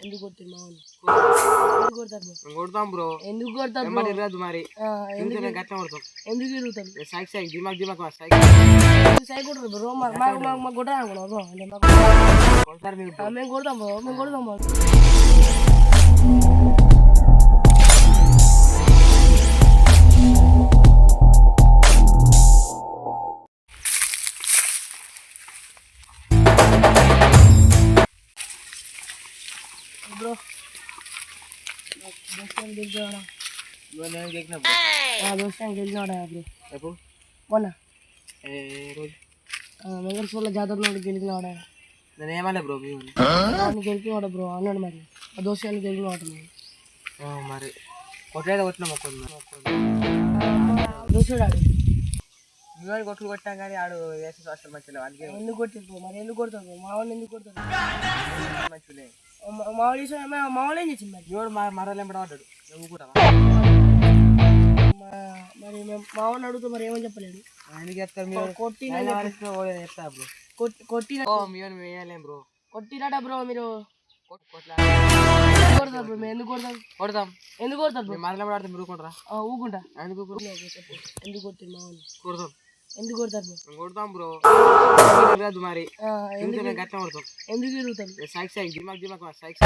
ఎందుకు కొట్టిరు మా వాళ్ళు ఎందుకు కొడతారు బ్రో కొడతాం బ్రో ఎందుకు కొడతారు మరి ఇరదు మరి ఎందుకు గట్ట కొడతాం ఎందుకు తిరుగుతారు సైక్ సైక్ దిమాగ్ సైడ్ కొడతారు బ్రో మాకు కొట్టరా బ్రో అంటే కొడతారు మేము కొడతాం బ్రో మేము కొడతాం బ్రో బ్రో దోస్తాను గెలిచాడా నేను గెలిచిన దోస్తాను గెలిచాడా బ్రో ఎప్పుడు మొన్న రోజు వెంకటేశ్వర్ల జాతర నుండి గెలిచినాడా నేను ఏమన్నా బ్రో గెలిచినాడా బ్రో అన్నాడు మరి ఆ దోస్తాన్ని గెలిచినాడు మరి కొట్టేది కొట్టినా దోసాడు మేము కొట్లు కొట్టాం కానీ ఆడు వేసే హాస్టల్ మంచిగా అందుకే ఎందుకు కొట్టింది మరి ఎందుకు కొడతారు మా వాళ్ళు ఎందుకు కొడతారు మంచిగా మా వాళ్ళు ఏం చేసింది మరి ఎవడు మరలు ఎంబడవాడు నువ్వు కూడా మరి మేము మా వాళ్ళని అడుగుతూ మరి ఏమని చెప్పలేదు ఎందుకు చెప్తారు మీరు చెప్తా బ్రో కొట్టిన మేము వేయలేం బ్రో కొట్టినట బ్రో మీరు కొడతారు బ్రో మేము ఎందుకు కొడతాం కొడతాం ఎందుకు కొడతారు బ్రో మరలు ఎంబడాడితే మీరు ఊకుంటారా ఊకుంటా ఎందుకు చెప్పు ఎందుకు కొట్టింది మా వాళ్ళు కొడతాం ఎందుకు కొడతారు బ్రో కొడతాం బ్రో ఇరదు మరి గట్ట కొడతాం ఎందుకు తిరుగుతారు సైక్ సైక్ దిమాగ్ సైక్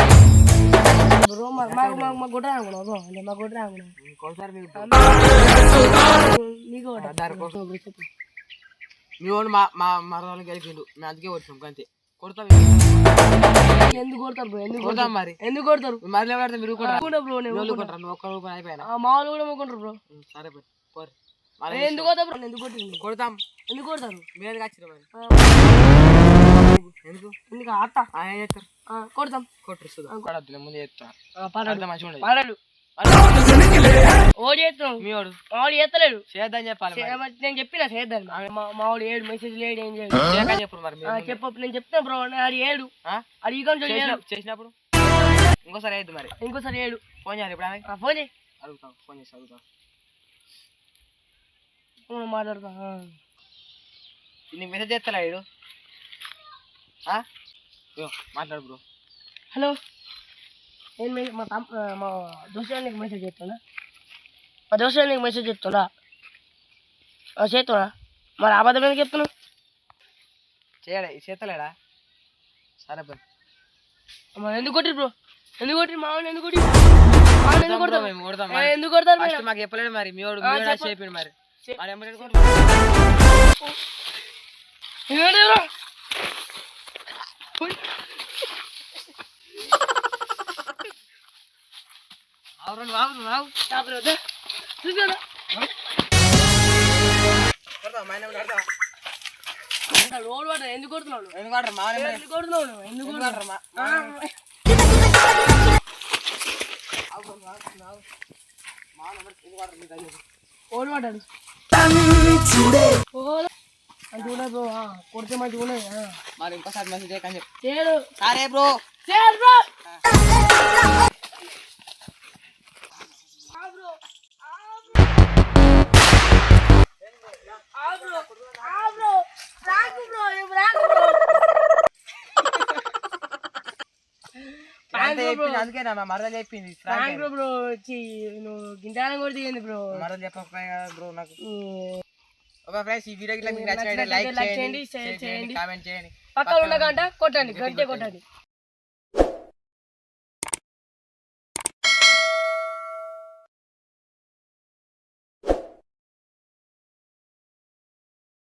బ్రో మాకు కొట్టరా అనుకున్నావు బ్రో అంటే మాకు కొట్టరా అనుకున్నావు కొడతారు నీకు చెప్పు మీ వాడు మా మరలు గెలిచిండు మేము అందుకే వచ్చాం అంతే కొడతాం ఎందుకు కొడతారు బ్రో ఎందుకు కొడతాం మరి ఎందుకు కొడతారు మరలు ఎవరైతే మీరు కూడా బ్రో నువ్వు ఒక్క రూపాయి అయిపోయినా మా వాళ్ళు కూడా మొక్కుంటారు బ్రో సరే పోరు ఎందుకు కొడతారు బ్రో ఎందుకు కొట్టింది కొడతాం ఎందుకు కొడతారు మీరు వచ్చిన మరి ఎందుకు ఎందుకు అత్త ఏం చేస్తారు కొడతాం కొట్టరు ముందు చెప్తా మంచిగా పాడాడు ఓడి చేస్తున్నావు మీ వాడు మావాడు చేస్తలేడు చేద్దాం చెప్పాలి నేను చెప్పిన చేద్దాం మావాడు ఏడు మెసేజ్ లేడు ఏం చేయడు చెప్పు మరి చెప్పు నేను చెప్తాను బ్రో అది ఏడు అది ఈ చేసినప్పుడు ఇంకోసారి వేయద్దు మరి ఇంకోసారి ఏడు ఫోన్ చేయాలి ఇప్పుడు ఫోన్ చేయి అడుగుతాం ఫోన్ చేసి అడుగుతాం మాట్లాడతా నీకు మెసేజ్ చేస్తా ఇడు మాట్లాడు బ్రో హలో నేను మా దోస్తుగా నీకు మెసేజ్ చేస్తున్నా మా దోస్తుగా నీకు మెసేజ్ చెప్తున్నా చేస్తున్నా మరి అబద్ధం ఎందుకు చెప్తున్నావు చేస్తలేడా సరే బ్రో మరి ఎందుకు కొట్టి బ్రో ఎందుకు కొట్టి మామూలు ఎందుకు కొట్టి ఎందుకు కొడతారు మాకు చెప్పలేడు మరి మీ వాడు చెప్పిండు మరి ఎందుకు కొడుతున్నావు చూడ బ్రో కొడితే మంచిగా ఉన్నది మరి ఇంకోసారి మెసేజ్ చేయకని చెప్పు చేయడు సరే బ్రో అందుకే నా మరదలు చెప్పింది బ్రో నువ్వు గింటాలని కూడా దిగింది బ్రో మరదలు చెప్పకపోయా బ్రో నాకు ఫ్రెండ్స్ ఈ వీడియోకి మీకు నచ్చినట్లయితే లైక్ చేయండి, షేర్ చేయండి, కామెంట్ చేయండి, పక్కన ఉన్న గంట కొట్టండి గంటే కొట్టండి.